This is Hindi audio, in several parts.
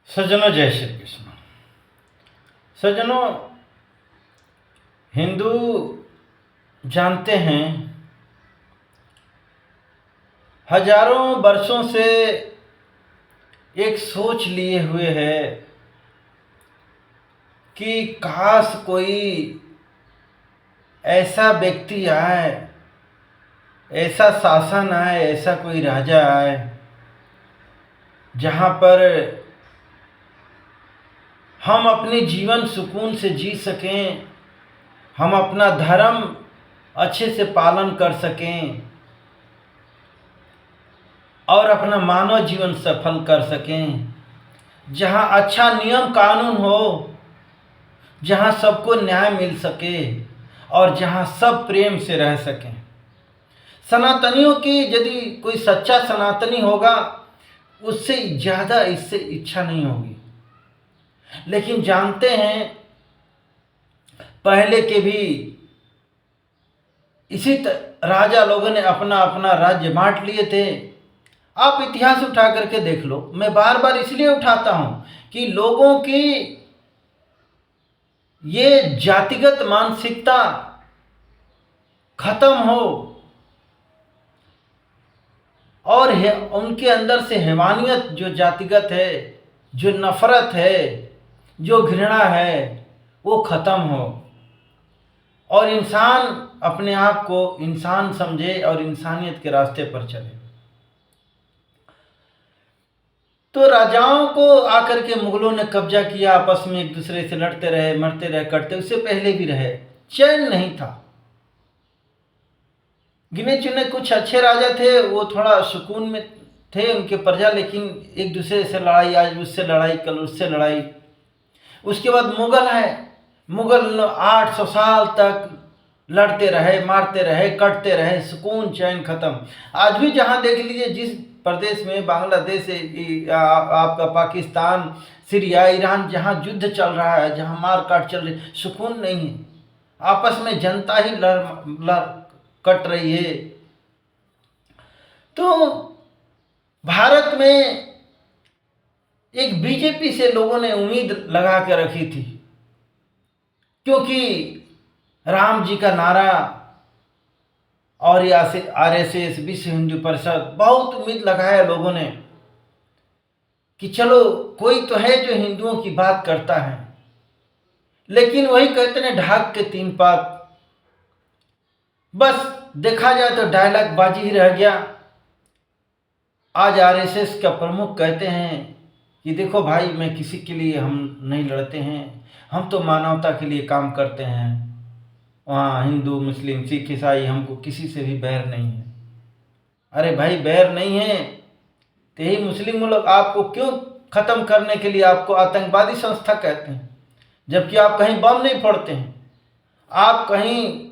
सज्जनों, जय श्री कृष्ण। सज्जनों, हिंदू जानते हैं हजारों वर्षों से एक सोच लिए हुए है कि काश कोई ऐसा व्यक्ति आए, ऐसा शासन आए, ऐसा कोई राजा आए जहाँ पर हम अपने जीवन सुकून से जी सकें, हम अपना धर्म अच्छे से पालन कर सकें और अपना मानव जीवन सफल कर सकें, जहाँ अच्छा नियम कानून हो, जहाँ सबको न्याय मिल सके और जहाँ सब प्रेम से रह सकें। सनातनियों की यदि कोई सच्चा सनातनी होगा उससे ज़्यादा इससे इच्छा नहीं होगी। लेकिन जानते हैं पहले के भी इसी राजा लोगों ने अपना अपना राज्य बांट लिए थे। आप इतिहास उठा करके देख लो। मैं बार बार इसलिए उठाता हूं कि लोगों की ये जातिगत मानसिकता खत्म हो और उनके अंदर से हैवानियत, जो जातिगत है, जो नफरत है, जो घृणा है, वो खत्म हो और इंसान अपने आप को इंसान समझे और इंसानियत के रास्ते पर चले। तो राजाओं को आकर के मुगलों ने कब्जा किया, आपस में एक दूसरे से लड़ते रहे, मरते रहे, कटते, उससे पहले भी रहे, चैन नहीं था। गिने चुने कुछ अच्छे राजा थे, वो थोड़ा सुकून में थे उनके प्रजा, लेकिन एक दूसरे से लड़ाई, आज उससे लड़ाई, कल उससे लड़ाई। उसके बाद मुगल है, मुगल 800 साल तक लड़ते रहे, मारते रहे, कटते रहे, सुकून चैन खत्म। आज भी जहाँ देख लीजिए, जिस प्रदेश में, बांग्लादेश, आपका पाकिस्तान, सीरिया, ईरान, जहाँ युद्ध चल रहा है, जहाँ मार काट चल रही, सुकून नहीं है। आपस में जनता ही लड़ कट रही है। तो भारत में एक बीजेपी से लोगों ने उम्मीद लगा के रखी थी, क्योंकि राम जी का नारा और आरएसएस, विश्व हिंदू परिषद, बहुत उम्मीद लगाया लोगों ने कि चलो कोई तो है जो हिंदुओं की बात करता है। लेकिन वही कहते हैं, ढाक के 3 पात, बस देखा जाए तो डायलॉग बाजी ही रह गया। आज आरएसएस का प्रमुख कहते हैं कि देखो भाई, मैं किसी के लिए हम नहीं लड़ते हैं, हम तो मानवता के लिए काम करते हैं। वहाँ हिंदू, मुस्लिम, सिख, ईसाई, हमको किसी से भी बैर नहीं है। अरे भाई, बैर नहीं है तो यही मुस्लिम लोग आपको क्यों ख़त्म करने के लिए आपको आतंकवादी संस्था कहते हैं, जबकि आप कहीं बम नहीं फोड़ते हैं। आप कहीं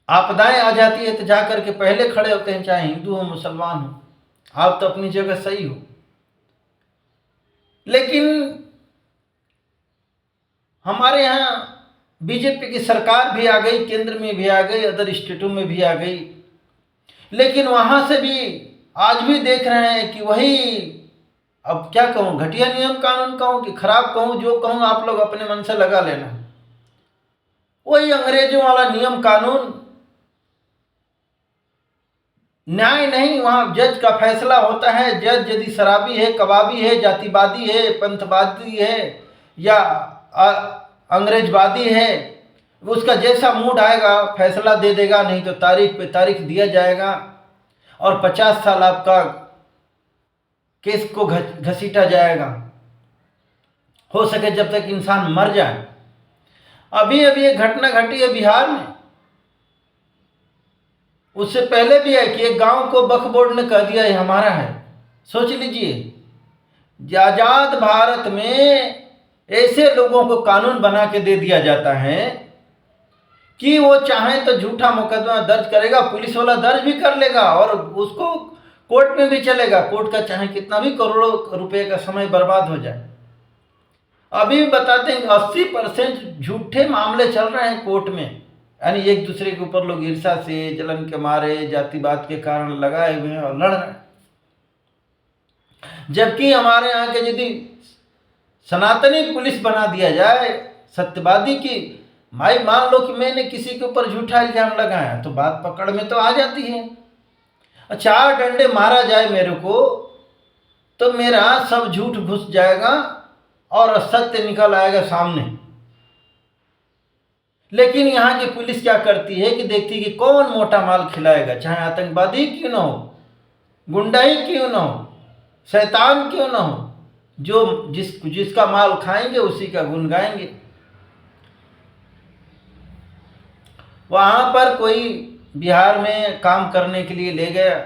आपदाएं आ जाती है तो जाकर के पहले खड़े होते हैं, चाहे हिंदू हो, मुसलमान हो। आप तो अपनी जगह सही हो। लेकिन हमारे यहाँ बीजेपी की सरकार भी आ गई, केंद्र में भी आ गई, अदर स्टेटों में भी आ गई, लेकिन वहाँ से भी आज भी देख रहे हैं कि वही, अब क्या कहूँ, घटिया नियम कानून कहूँ कि खराब कहूँ, जो कहूँ आप लोग अपने मन से लगा लेना। वही अंग्रेजों वाला नियम कानून, न्याय नहीं। वहाँ जज का फैसला होता है। जज यदि शराबी है, कबाबी है, जातिवादी है, पंथवादी है या अंग्रेजवादी है, उसका जैसा मूड आएगा फैसला दे देगा, नहीं तो तारीख पे तारीख दिया जाएगा और 50 साल आपका केस को घसीटा जाएगा, हो सके जब तक इंसान मर जाए। अभी अभी एक घटना घटी है बिहार में, उससे पहले भी है कि एक गांव को वक्फ बोर्ड ने कह दिया ये हमारा है। सोच लीजिए, आजाद भारत में ऐसे लोगों को कानून बना के दे दिया जाता है कि वो चाहे तो झूठा मुकदमा दर्ज करेगा, पुलिस वाला दर्ज भी कर लेगा और उसको कोर्ट में भी चलेगा। कोर्ट का चाहे कितना भी करोड़ों रुपए का समय बर्बाद हो जाए। अभी भी बताते हैं 80% झूठे मामले चल रहे हैं कोर्ट में, यानी एक दूसरे के ऊपर लोग ईर्ष्या से, जलन के मारे, जातिवाद के कारण लगाए हुए हैं और लड़ रहे हैं। जबकि हमारे यहाँ के यदि सनातनी पुलिस बना दिया जाए सत्यवादी की, भाई मान लो कि मैंने किसी के ऊपर झूठा इल्जाम लगाया तो बात पकड़ में तो आ जाती है। 4 डंडे मारा जाए मेरे को तो मेरा सब झूठ घुस जाएगा और सत्य निकल आएगा सामने। लेकिन यहाँ की पुलिस क्या करती है कि देखती है कि कौन मोटा माल खिलाएगा, चाहे आतंकवादी क्यों ना हो, गुंडा ही क्यों ना हो, शैतान क्यों ना हो, जो जिसका माल खाएंगे उसी का गुण गाएंगे। वहां पर कोई बिहार में काम करने के लिए ले गया,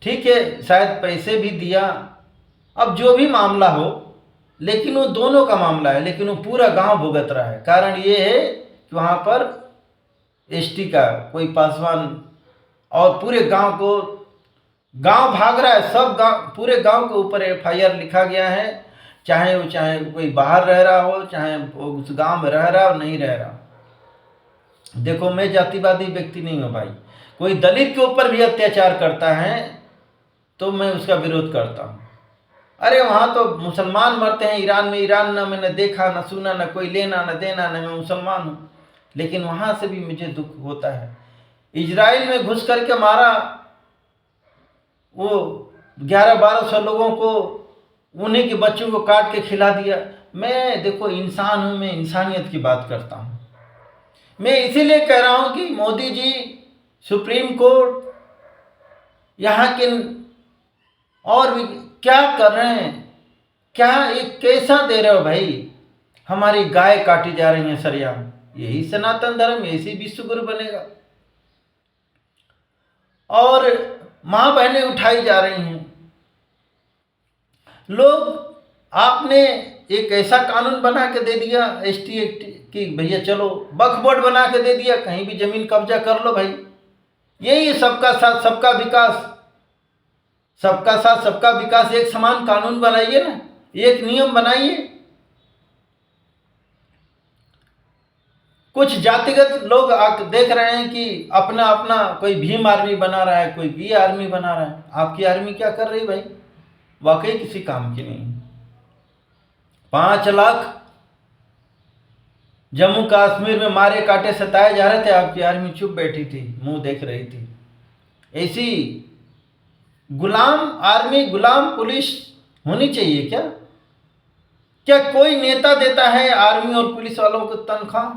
ठीक है, शायद पैसे भी दिया, अब जो भी मामला हो, लेकिन वो दोनों का मामला है, लेकिन वो पूरा गांव भुगत रहा है। कारण ये है कि वहां पर एसटी का कोई पासवान और पूरे गांव को, गांव भाग रहा है, सब गांव, पूरे गांव के ऊपर FIR लिखा गया है, चाहे कोई बाहर रह रहा हो, चाहे वो उस गांव में रह रहा हो नहीं रह रहा। देखो मैं जातिवादी व्यक्ति नहीं हूँ भाई, कोई दलित के ऊपर भी अत्याचार करता है तो मैं उसका विरोध करता हूँ। अरे वहाँ तो मुसलमान मरते हैं ईरान में, ईरान ना मैंने देखा ना सुना, ना कोई लेना ना देना, ना मैं मुसलमान हूँ, लेकिन वहाँ से भी मुझे दुख होता है। इजराइल में घुस करके मारा वो 1100-1200 लोगों को, उन्हीं के बच्चों को काट के खिला दिया। मैं देखो इंसान हूँ, मैं इंसानियत की बात करता हूँ। मैं इसीलिए कह रहा हूँ कि मोदी जी, सुप्रीम कोर्ट, यहाँ के और भी क्या कर रहे हैं, क्या एक कैसा दे रहे हो भाई। हमारी गाय काटी जा रही है सरेआम, यही सनातन धर्म, ऐसी विश्व गुरु बनेगा। और माँ बहनें उठाई जा रही हैं। लोग, आपने एक ऐसा कानून बना के दे दिया ST कि भैया चलो वक्फ बोर्ड बना के दे दिया, कहीं भी जमीन कब्जा कर लो भाई। यही सबका साथ सबका विकास, सबका साथ सबका विकास। एक समान कानून बनाइए ना, एक नियम बनाइए। कुछ जातिगत लोग देख रहे हैं कि अपना अपना कोई भीम आर्मी बना रहा है, कोई बी आर्मी बना रहा है। आपकी आर्मी क्या कर रही भाई, वाकई किसी काम की नहीं। 5 लाख जम्मू कश्मीर में मारे काटे सताए जा रहे थे, आपकी आर्मी चुप बैठी थी, मुंह देख रही थी। ऐसी गुलाम आर्मी, गुलाम पुलिस होनी चाहिए क्या? क्या कोई नेता देता है आर्मी और पुलिस वालों को तनख्वाह?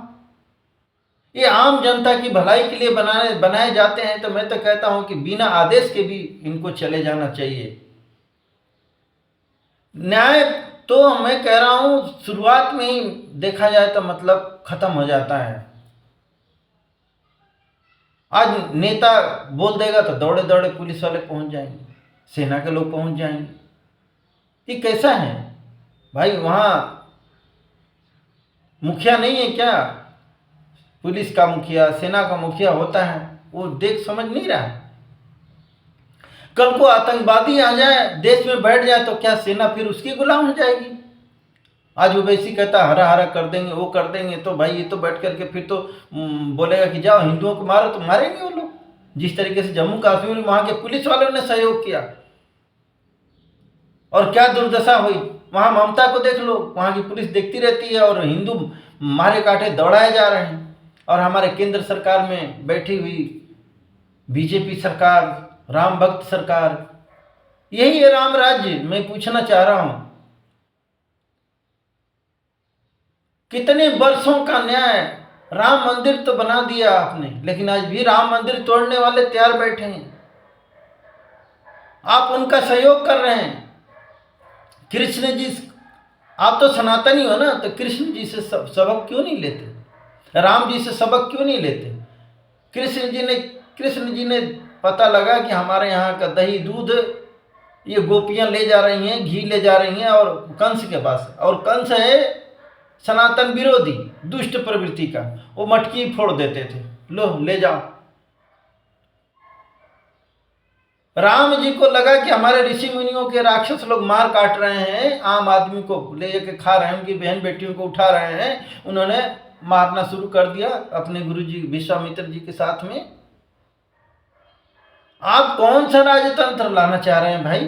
ये आम जनता की भलाई के लिए बनाए जाते हैं। तो मैं तो कहता हूं कि बिना आदेश के भी इनको चले जाना चाहिए। न्याय तो मैं कह रहा हूं शुरुआत में ही देखा जाए तो मतलब खत्म हो जाता है। आज नेता बोल देगा तो दौड़े दौड़े पुलिस वाले पहुंच जाएंगे, सेना के लोग पहुंच जाएंगे। ये कैसा है भाई? वहां मुखिया नहीं है क्या? पुलिस का मुखिया, सेना का मुखिया होता है, वो देख समझ नहीं रहा। कल को आतंकवादी आ जाए, देश में बैठ जाए तो क्या सेना फिर उसकी गुलाम हो जाएगी? आज वो वैसी कहता हरा हरा कर देंगे, वो कर देंगे, तो भाई ये तो बैठ करके फिर तो बोलेगा कि जाओ हिंदुओं को मारो, तो मारेंगे वो लोग। जिस तरीके से जम्मू कश्मीर में वहां के पुलिस वालों ने सहयोग किया और क्या दुर्दशा हुई। वहां ममता को देख लो, वहां की पुलिस देखती रहती है और हिंदू मारे काटे दौड़ाए जा रहे हैं। और हमारे केंद्र सरकार में बैठी हुई बीजेपी सरकार, राम भक्त सरकार, यही है राम राज्य। मैं पूछना चाह रहा हूं, कितने वर्षों का न्याय? राम मंदिर तो बना दिया आपने, लेकिन आज भी राम मंदिर तोड़ने वाले तैयार बैठे हैं। आप उनका सहयोग कर रहे हैं। कृष्ण जी, आप तो सनातनी हो ना, तो कृष्ण जी से सबक क्यों नहीं लेते? राम जी से सबक क्यों नहीं लेते? कृष्ण जी ने पता लगा कि हमारे यहाँ का दही दूध ये गोपियां ले जा रही हैं, घी ले जा रही हैं, और कंस के पास, और कंस है सनातन विरोधी, दुष्ट प्रवृत्ति का, वो मटकी फोड़ देते थे, लो ले जाओ। राम जी को लगा कि हमारे ऋषि मुनियों के राक्षस लोग मार काट रहे हैं, आम आदमी को ले जाके खा रहे हैं, उनकी बहन बेटियों को उठा रहे हैं। उन्होंने मारना शुरू कर दिया अपने गुरु जी विश्वामित्र जी के साथ में। आप कौन सा राजतंत्र लाना चाह रहे हैं भाई?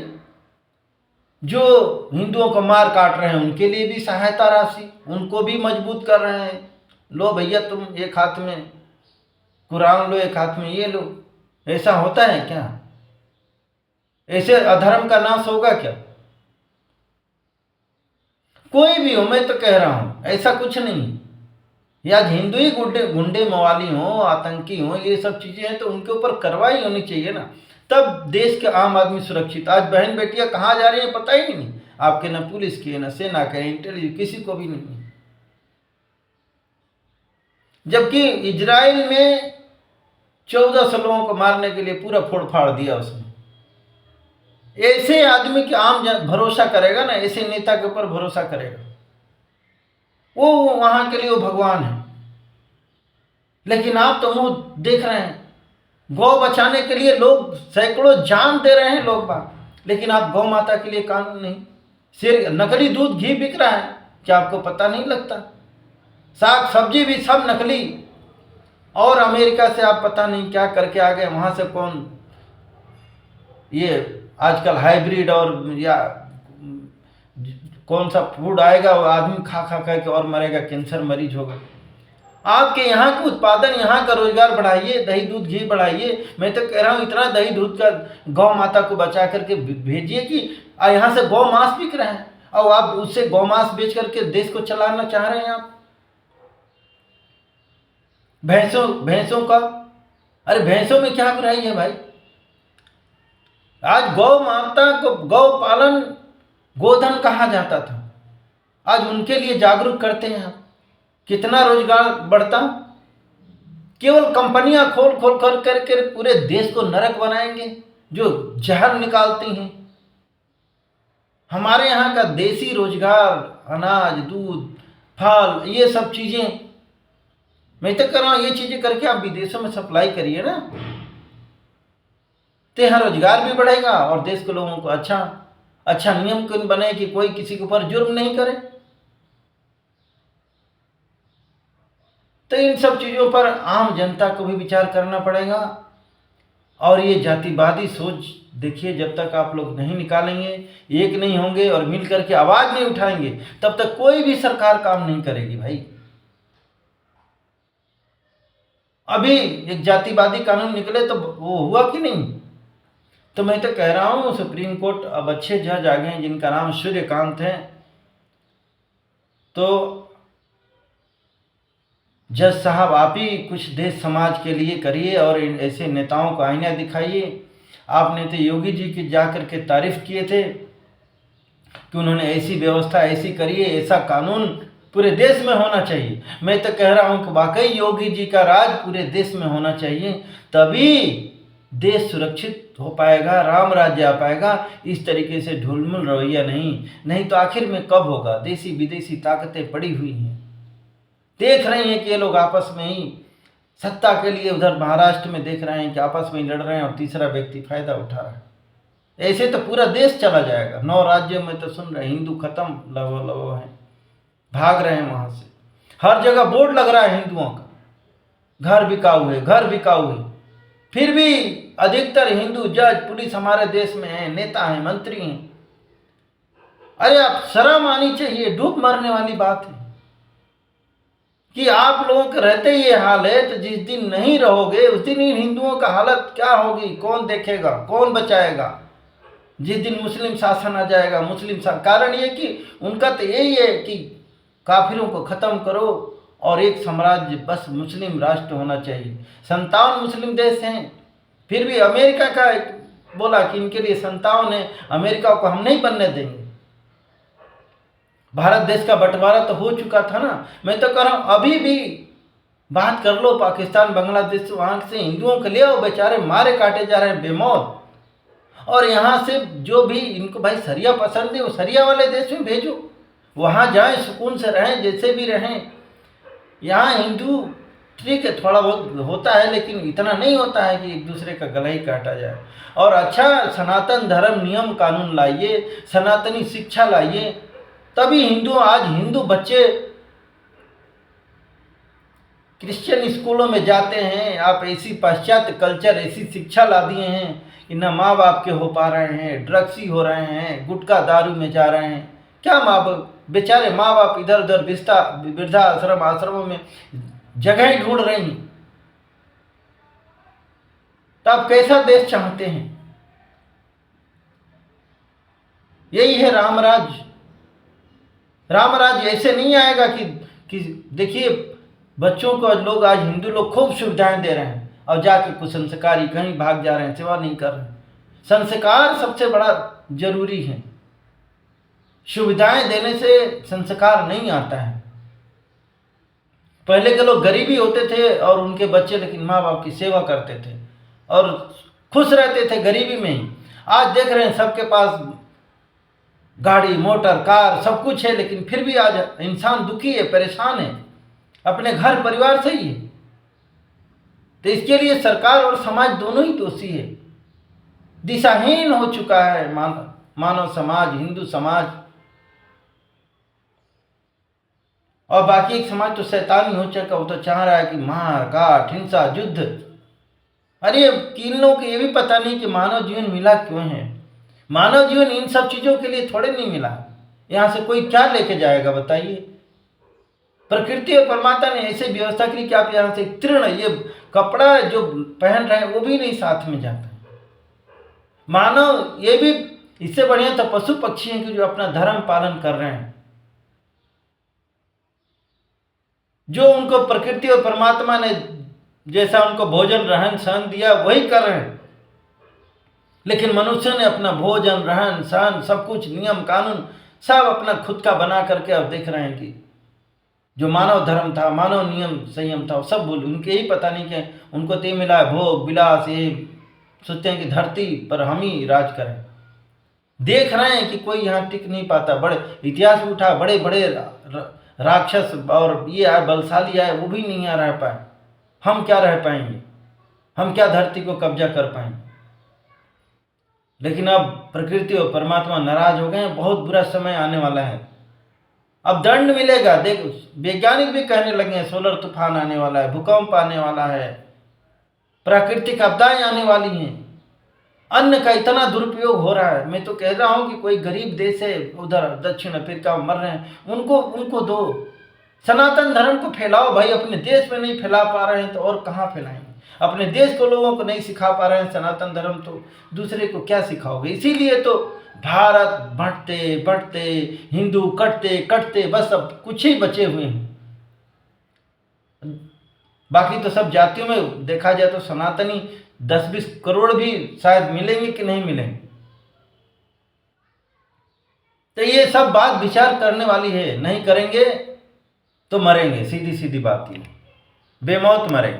जो हिंदुओं को मार काट रहे हैं उनके लिए भी सहायता राशि, उनको भी मजबूत कर रहे हैं। लो भैया तुम एक हाथ में कुरान लो, एक हाथ में ये लो। ऐसा होता है क्या? ऐसे अधर्म का नाश होगा क्या? कोई भी हो, मैं तो कह रहा हूं ऐसा कुछ नहीं। या हिंदू ही गुंडे गुंडे मवाली हो, आतंकी हो, ये सब चीजें हैं तो उनके ऊपर कार्रवाई होनी चाहिए ना, तब देश के आम आदमी सुरक्षित। आज बहन बेटियां कहाँ जा रही हैं पता ही नहीं आपके, न पुलिस की, न सेना के, इंटेलिजेंस, किसी को भी नहीं। जबकि इजराइल में 1400 लोगों को मारने के लिए पूरा फोड़ फाड़ दिया उसने। ऐसे आदमी के आम भरोसा करेगा ना, ऐसे नेता के ऊपर भरोसा करेगा, वो वहां के लिए वो भगवान है। लेकिन आप तो मुंह देख रहे हैं, गौ बचाने के लिए लोग सैकड़ों जान दे रहे हैं लोग बात, लेकिन आप गौ माता के लिए कानून नहीं। सिर नकली दूध घी बिक रहा है, क्या आपको पता नहीं लगता? साग सब्जी भी सब नकली। और अमेरिका से आप पता नहीं क्या करके आ गए, वहां से कौन ये आजकल हाइब्रिड और या कौन सा फूड आएगा, वो आदमी खा खा के और मरेगा, कैंसर मरीज होगा। आपके यहाँ के उत्पादन, यहाँ का रोजगार बढ़ाइए, दही दूध घी बढ़ाइए। मैं तो कह रहा हूँ इतना दही दूध का गौ माता को बचा करके भेजिए कि यहाँ से गौ मांस बिक रहे हैं और आप उससे गौ मांस बेच करके देश को चलाना चाह रहे हैं आप। भैंसों का, अरे भैंसों में क्या बुराई है भाई? आज गौ माता को गौ पालन गोधन कहा जाता था, आज उनके लिए जागरूक करते हैं आप। कितना रोजगार बढ़ता। केवल कंपनियां खोल खोल कर करके पूरे देश को नरक बनाएंगे, जो जहर निकालती हैं। हमारे यहाँ का देसी रोजगार, अनाज, दूध, फल, ये सब चीजें, मैं तो कर रहा हूँ ये चीजें करके आप विदेशों में सप्लाई करिए ना, तो यहाँ रोजगार भी बढ़ेगा और देश के लोगों को अच्छा नियम क्यों बने कि कोई किसी के ऊपर जुर्म नहीं करे। तो इन सब चीजों पर आम जनता को भी विचार करना पड़ेगा। और ये जातिवादी सोच देखिए, जब तक आप लोग नहीं निकालेंगे, एक नहीं होंगे और मिल करके आवाज नहीं उठाएंगे, तब तक कोई भी सरकार काम नहीं करेगी भाई। अभी एक जातिवादी कानून निकले तो वो हुआ कि नहीं? तो मैं तो कह रहा हूं सुप्रीम कोर्ट अब अच्छे जज आ गए हैं जिनका नाम सूर्यकांत है, तो जज साहब आप ही कुछ देश समाज के लिए करिए और ऐसे नेताओं को आईना दिखाइए। आपने तो योगी जी की जाकर के तारीफ किए थे कि उन्होंने ऐसी व्यवस्था ऐसी करी है, ऐसा कानून पूरे देश में होना चाहिए। मैं तो कह रहा हूं कि वाकई योगी जी का राज पूरे देश में होना चाहिए, तभी देश सुरक्षित हो पाएगा, राम राज्य आ पाएगा। इस तरीके से ढुलमुल रवैया नहीं तो आखिर में कब होगा? देसी विदेशी ताकतें पड़ी हुई हैं, देख रहे हैं कि ये लोग आपस में ही सत्ता के लिए उधर महाराष्ट्र में देख रहे हैं कि आपस में ही लड़ रहे हैं और तीसरा व्यक्ति फायदा उठा रहा है। ऐसे तो पूरा देश चला जाएगा। 9 राज्यों में तो सुन रहे हिंदू खत्म लवो हैं, भाग रहे हैं वहां से। हर जगह बोर्ड लग रहा है हिंदुओं का, घर बिकाऊ है, घर बिकाऊ है। फिर भी अधिकतर हिंदू जज पुलिस हमारे देश में है, नेता हैं, मंत्री हैं। अरे आप शर्म आनी चाहिए। डूब मरने वाली बात है कि आप लोगों के रहते ये हाल है, तो जिस दिन नहीं रहोगे उस दिन इन हिंदुओं का हालत क्या होगी? कौन देखेगा, कौन बचाएगा? जिस दिन मुस्लिम शासन आ जाएगा, कारण ये कि उनका तो यही है कि काफिरों को खत्म करो और एक साम्राज्य, बस मुस्लिम राष्ट्र होना चाहिए। 57 मुस्लिम देश हैं, फिर भी अमेरिका का बोला कि इनके लिए 57 है, अमेरिका को हम नहीं बनने देंगे। भारत देश का बंटवारा तो हो चुका था ना। मैं तो कह रहा हूं अभी भी बात कर लो, पाकिस्तान, बांग्लादेश, वहां से हिंदुओं के लिए बेचारे मारे काटे जा रहे हैं बेमौत। और यहाँ से जो भी इनको भाई सरिया पसंद है, वो सरिया वाले देश में भेजो, वहां जाएं, सुकून से रहें, जैसे भी रहें। यहाँ हिंदू ठीक है, थोड़ा बहुत होता है, लेकिन इतना नहीं होता है कि एक दूसरे का गला ही काटा जाए। और अच्छा सनातन धर्म, नियम, कानून लाइए, सनातनी शिक्षा लाइए, तभी आज हिंदू बच्चे क्रिश्चियन स्कूलों में जाते हैं। आप ऐसी पाश्चात्य कल्चर, ऐसी शिक्षा ला दिए हैं कि ना माँ बाप के हो पा रहे हैं, ड्रग्सी हो रहे हैं, गुटखा दारू में जा रहे हैं। क्या माँ बाप, बेचारे माँ बाप इधर उधर वृद्धा आश्रमों में जगह ही ढूंढ रही हैं। तो आप कैसा देश चाहते हैं? यही है रामराज। रामराज ऐसे नहीं आएगा कि देखिए बच्चों को लोग, आज हिंदू लोग खूब सुविधाएं दे रहे हैं और जाके कुछ संस्कारी कहीं भाग जा रहे हैं, सेवा नहीं कर रहे हैं। संस्कार सबसे बड़ा जरूरी है। सुविधाएं देने से संस्कार नहीं आता है। पहले के लोग गरीबी होते थे और उनके बच्चे लेकिन माँ बाप की सेवा करते थे और खुश रहते थे गरीबी में ही। आज देख रहे हैं सबके पास गाड़ी मोटर कार सब कुछ है, लेकिन फिर भी आज इंसान दुखी है, परेशान है, अपने घर परिवार से ही है। तो इसके लिए सरकार और समाज दोनों ही दोषी है। दिशाहीन हो चुका है मानव समाज, हिंदू समाज। और बाकी एक समाज तो शैतानी हो चुका, वो तो चाह रहा है कि मार काट हिंसा युद्ध। अरे इन लोगों को ये भी पता नहीं कि मानव जीवन मिला क्यों है। मानव जीवन इन सब चीजों के लिए थोड़े नहीं मिला। यहां से कोई क्या लेके जाएगा बताइए? प्रकृति और परमात्मा ने ऐसे व्यवस्था की कि आप यहां से तृण, ये कपड़ा जो पहन रहे हैं वो भी नहीं साथ में जाता। मानव ये भी, इससे बढ़िया तो पशु पक्षी हैं कि जो अपना धर्म पालन कर रहे हैं, जो उनको प्रकृति और परमात्मा ने जैसा उनको भोजन रहन सहन दिया वही कर रहे हैं। लेकिन मनुष्य ने अपना भोजन रहन सहन सब कुछ नियम कानून सब अपना खुद का बना करके अब देख रहे हैं कि जो मानव धर्म था, मानव नियम संयम था, वो सब भूल। उनके ही पता नहीं कि उनको तो मिला है भोग विलास, ये सोचते हैं कि धरती पर हम ही राज करें। देख रहे हैं कि कोई यहाँ टिक नहीं पाता। बड़े इतिहास में उठा, बड़े बड़े राक्षस और ये आए बलशाली आए, वो भी नहीं आ रह पाए। हम क्या रह पाएंगे? हम क्या धरती को कब्जा कर पाएंगे? लेकिन अब प्रकृति और परमात्मा नाराज हो गए हैं। बहुत बुरा समय आने वाला है। अब दंड मिलेगा। देखो वैज्ञानिक भी कहने लगे हैं सोलर तूफान आने वाला है, भूकंप आने वाला है, प्राकृतिक आपदाएं आने वाली हैं। अन्न का इतना दुरुपयोग हो रहा है। मैं तो कह रहा हूं कि कोई गरीब देश है उधर दक्षिण अफ्रीका में मर रहे हैं, उनको दो। सनातन धर्म को फैलाओ भाई। अपने देश में नहीं फैला पा रहे हैं तो और कहाँ फैलाएंगे? अपने देश को लोगों को नहीं सिखा पा रहे हैं सनातन धर्म, तो दूसरे को क्या सिखाओगे? इसीलिए तो भारत बढ़ते बढ़ते, हिंदू कटते कटते, बस अब कुछ ही बचे हुए हैं। बाकी तो सब जातियों में देखा जाए तो सनातनी 10-20 करोड़ भी शायद मिलेंगे कि नहीं मिलेंगे। तो ये सब बात विचार करने वाली है। नहीं करेंगे तो मरेंगे। सीधी सीधी बात ये, बेमौत मरेंगे।